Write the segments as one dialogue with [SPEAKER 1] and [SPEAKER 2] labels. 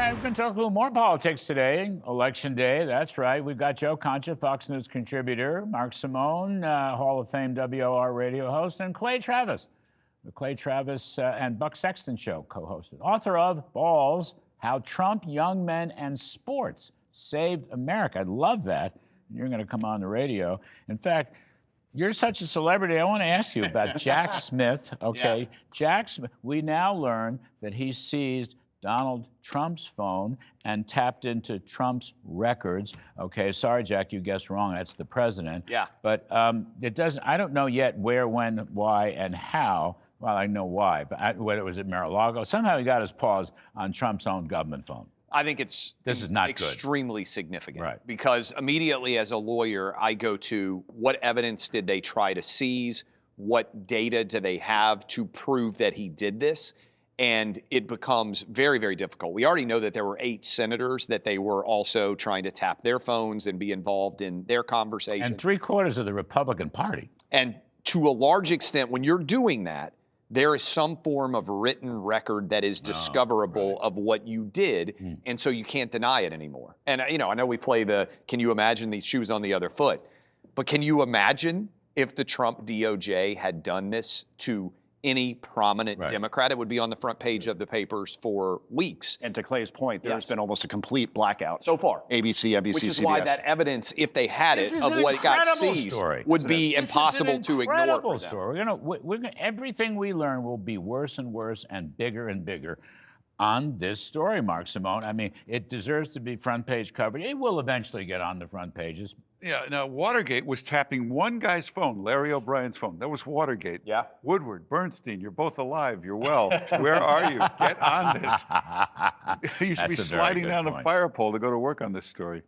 [SPEAKER 1] right, we're going to talk a little more politics today. Election day, that's right. We've got Joe Concha, Fox News contributor, Mark Simone, Hall of Fame WOR radio host, and Clay Travis, the Clay Travis and Buck Sexton Show co-hosted. Author of Balls, How Trump, Young Men, and Sports Saved America. I love that. You're going to come on the radio. In fact, you're such a celebrity, I want to ask you about Jack Smith. Okay, yeah. Jack Smith, we now learn that he seized Donald Trump's phone and tapped into Trump's records. Okay, sorry, Jack, you guessed wrong. That's the president.
[SPEAKER 2] Yeah.
[SPEAKER 1] But it doesn't, I don't know yet where, when, why, and how. Well, I know why, but whether it was at Mar-a-Lago. Somehow he got his paws on Trump's own government phone.
[SPEAKER 2] I think this is not extremely significant,
[SPEAKER 1] right?
[SPEAKER 2] Because immediately as a lawyer, I go to what evidence did they try to seize? What data do they have to prove that he did this? And it becomes very, very difficult. We already know that there were 8 senators that they were also trying to tap their phones and be involved in their conversations.
[SPEAKER 1] And 3/4 of the Republican Party.
[SPEAKER 2] And to a large extent, when you're doing that, there is some form of written record that is discoverable of what you did, and so you can't deny it anymore. And I know we play the, can you imagine these shoes on the other foot? But can you imagine if the Trump DOJ had done this to any prominent Democrat? It would be on the front page of the papers for weeks.
[SPEAKER 3] And to Clay's point, there's been almost a complete blackout so far. ABC, NBC,
[SPEAKER 2] Which is
[SPEAKER 3] CBS.
[SPEAKER 2] why that evidence, if they had it, of what got seized, would be impossible to ignore for them.
[SPEAKER 1] Story. Everything we learn will be worse and worse and bigger on this story, Mark Simone. I mean, it deserves to be front page coverage. It will eventually get on the front pages.
[SPEAKER 4] Yeah, now Watergate was tapping one guy's phone, Larry O'Brien's phone. That was Watergate.
[SPEAKER 2] Yeah.
[SPEAKER 4] Woodward, Bernstein, you're both alive. You're well. Where are you? Get on this. You should be sliding down a fire pole to go to work on this story.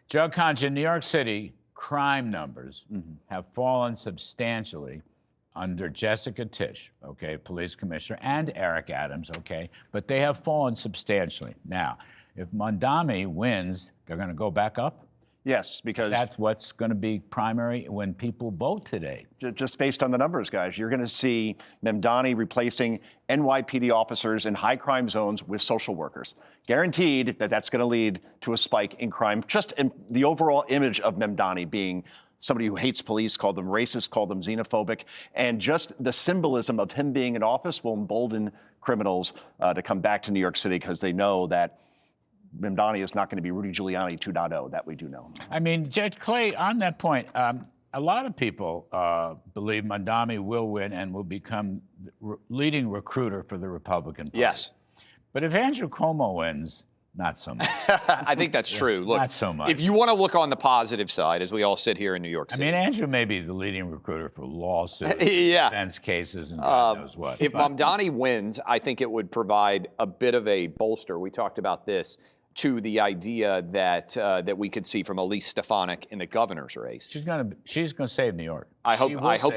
[SPEAKER 1] Joe Concha, in New York City, crime numbers have fallen substantially under Jessica Tisch, okay, police commissioner, and Eric Adams, okay, but they have fallen substantially. Now, if Mamdani wins, they're going to go back up?
[SPEAKER 3] Yes, because
[SPEAKER 1] that's what's going to be primary when people vote today.
[SPEAKER 3] Just based on the numbers, guys, you're going to see Mamdani replacing NYPD officers in high crime zones with social workers. Guaranteed that that's going to lead to a spike in crime. Just in the overall image of Mamdani being somebody who hates police, called them racist, called them xenophobic, and just the symbolism of him being in office will embolden criminals to come back to New York City because they know that Mamdani is not going to be Rudy Giuliani 2.0, that we do know.
[SPEAKER 1] I mean, Judge Clay, on that point, a lot of people believe Mamdani will win and will become the leading recruiter for the Republican Party.
[SPEAKER 2] Yes.
[SPEAKER 1] But if Andrew Cuomo wins, not so much.
[SPEAKER 2] I think that's true. Look,
[SPEAKER 1] not so much.
[SPEAKER 2] If you want to look on the positive side, as we all sit here in New York City.
[SPEAKER 1] I mean, Andrew may be the leading recruiter for lawsuits, defense cases, and God knows what.
[SPEAKER 2] If Mamdani wins, I think it would provide a bit of a bolster. We talked about this, to the idea that that we could see from Elise Stefanik in the governor's race.
[SPEAKER 1] She's going to save New York.
[SPEAKER 2] I hope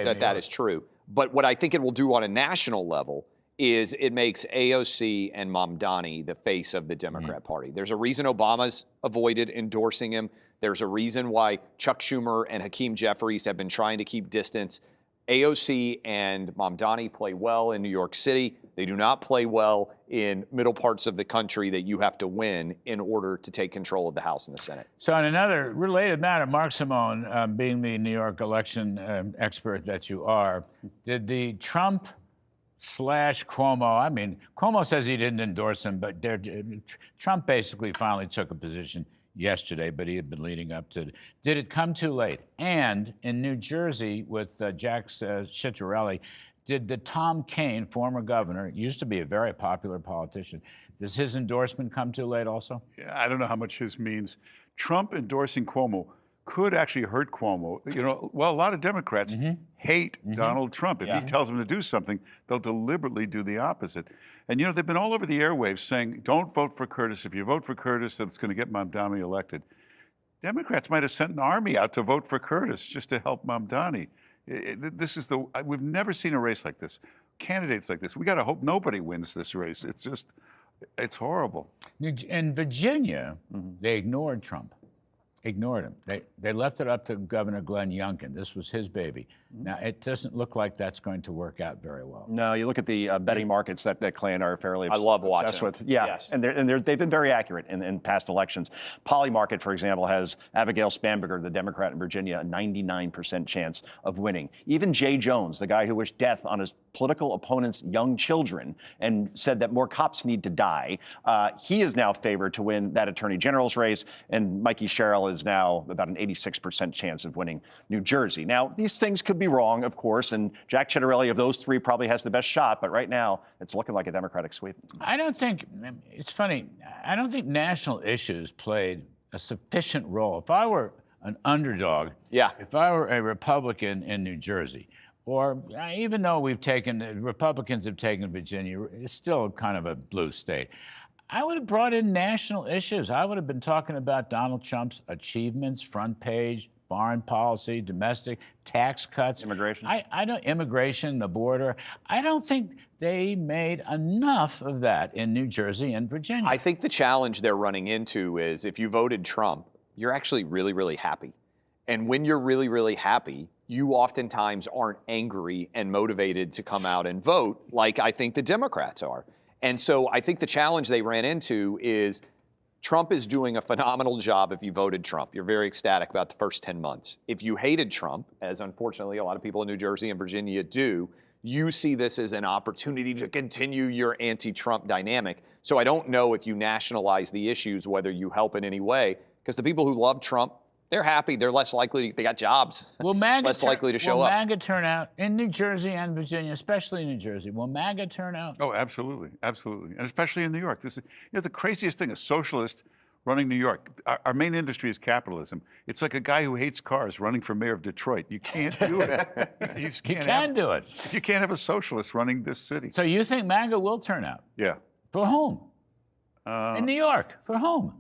[SPEAKER 2] that is true. But what I think it will do on a national level is it makes AOC and Mamdani the face of the Democrat Party. There's a reason Obama's avoided endorsing him. There's a reason why Chuck Schumer and Hakeem Jeffries have been trying to keep distance. AOC and Mamdani play well in New York City. They do not play well in middle parts of the country that you have to win in order to take control of the House and the Senate.
[SPEAKER 1] So on another related matter, Mark Simone, being the New York election expert that you are, did the Trump / Cuomo, I mean, Cuomo says he didn't endorse him, but Trump basically finally took a position yesterday, but he had been leading up to it. Did it come too late? And in New Jersey with Jack Ciattarelli, did the Tom Kean, former governor, used to be a very popular politician, does his endorsement come too late also?
[SPEAKER 4] Yeah, I don't know how much his means. Trump endorsing Cuomo could actually hurt Cuomo. You know, well, a lot of Democrats hate Donald Trump. If he tells them to do something, they'll deliberately do the opposite. And, you know, they've been all over the airwaves saying, don't vote for Curtis. If you vote for Curtis, that's going to get Mamdani elected. Democrats might have sent an army out to vote for Curtis just to help Mamdani. We've never seen a race like this. Candidates like this. We got to hope nobody wins this race. It's horrible.
[SPEAKER 1] In Virginia, they ignored Trump. Ignored him. They left it up to Governor Glenn Youngkin. This was his baby. Now, it doesn't look like that's going to work out very well.
[SPEAKER 3] No, you look at the betting markets that Clay and I are fairly
[SPEAKER 2] I love
[SPEAKER 3] obsessed
[SPEAKER 2] watching
[SPEAKER 3] with. Yeah,
[SPEAKER 2] Yes.
[SPEAKER 3] and they've been very accurate in past elections. Polymarket, for example, has Abigail Spanberger, the Democrat in Virginia, a 99% chance of winning. Even Jay Jones, the guy who wished death on his political opponent's young children and said that more cops need to die, he is now favored to win that attorney general's race, and Mikey Sherrill is now about an 86% chance of winning New Jersey. Now, these things could be wrong, of course, and Jack Ciattarelli of those three probably has the best shot, but right now it's looking like a Democratic sweep.
[SPEAKER 1] I don't think, it's funny, I don't think national issues played a sufficient role. If I were an underdog, if I were a Republican in New Jersey, or even though Republicans have taken Virginia, it's still kind of a blue state. I would have brought in national issues. I would have been talking about Donald Trump's achievements, front page, foreign policy, domestic, tax cuts.
[SPEAKER 3] Immigration.
[SPEAKER 1] Immigration, the border. I don't think they made enough of that in New Jersey and Virginia.
[SPEAKER 2] I think the challenge they're running into is if you voted Trump, you're actually really, really happy. And when you're really, really happy, you oftentimes aren't angry and motivated to come out and vote like I think the Democrats are. And so I think the challenge they ran into is Trump is doing a phenomenal job if you voted Trump. You're very ecstatic about the first 10 months. If you hated Trump, as unfortunately a lot of people in New Jersey and Virginia do, you see this as an opportunity to continue your anti-Trump dynamic. So I don't know if you nationalize the issues, whether you help in any way, because the people who love Trump, they're happy. They're less likely, they got jobs, less likely to show up.
[SPEAKER 1] Will MAGA turn out in New Jersey and Virginia, especially New Jersey? Will MAGA turn out?
[SPEAKER 4] Oh, absolutely, absolutely, and especially in New York. This is the craziest thing: a socialist running New York. Our main industry is capitalism. It's like a guy who hates cars running for mayor of Detroit. You can't do it. You just can't
[SPEAKER 1] do it.
[SPEAKER 4] You can't have a socialist running this city.
[SPEAKER 1] So you think MAGA will turn out?
[SPEAKER 4] Yeah.
[SPEAKER 1] For whom? In New York, for whom?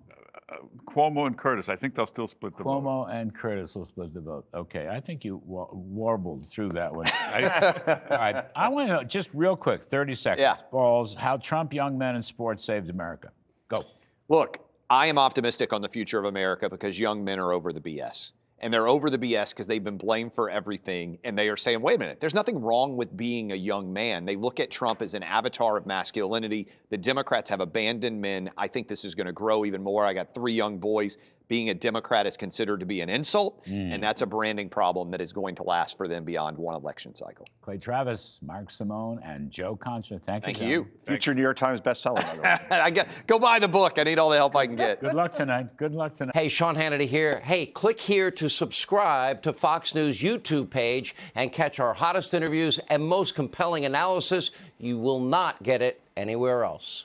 [SPEAKER 4] Cuomo and Curtis. I think they'll still split the vote.
[SPEAKER 1] Cuomo and Curtis will split the vote. Okay, I think you warbled through that one. All right, I want to know, just real quick, 30 seconds.
[SPEAKER 2] Yeah.
[SPEAKER 1] Balls, how Trump young men in sports saved America. Go.
[SPEAKER 2] Look, I am optimistic on the future of America because young men are over the BS. And they're over the BS because they've been blamed for everything. And they are saying, wait a minute, there's nothing wrong with being a young man. They look at Trump as an avatar of masculinity. The Democrats have abandoned men. I think this is going to grow even more. I got 3 young boys. Being a Democrat is considered to be an insult. And that's a branding problem that is going to last for them beyond one election cycle.
[SPEAKER 1] Clay Travis, Mark Simone, and Joe Concha. Thank
[SPEAKER 2] you.
[SPEAKER 3] Future New York Times bestseller, by the way.
[SPEAKER 2] Go buy the book. I need all the help I can get.
[SPEAKER 1] Good luck tonight. Good luck tonight.
[SPEAKER 5] Hey, Sean Hannity here. Hey, click here to subscribe to Fox News YouTube page and catch our hottest interviews and most compelling analysis. You will not get it anywhere else.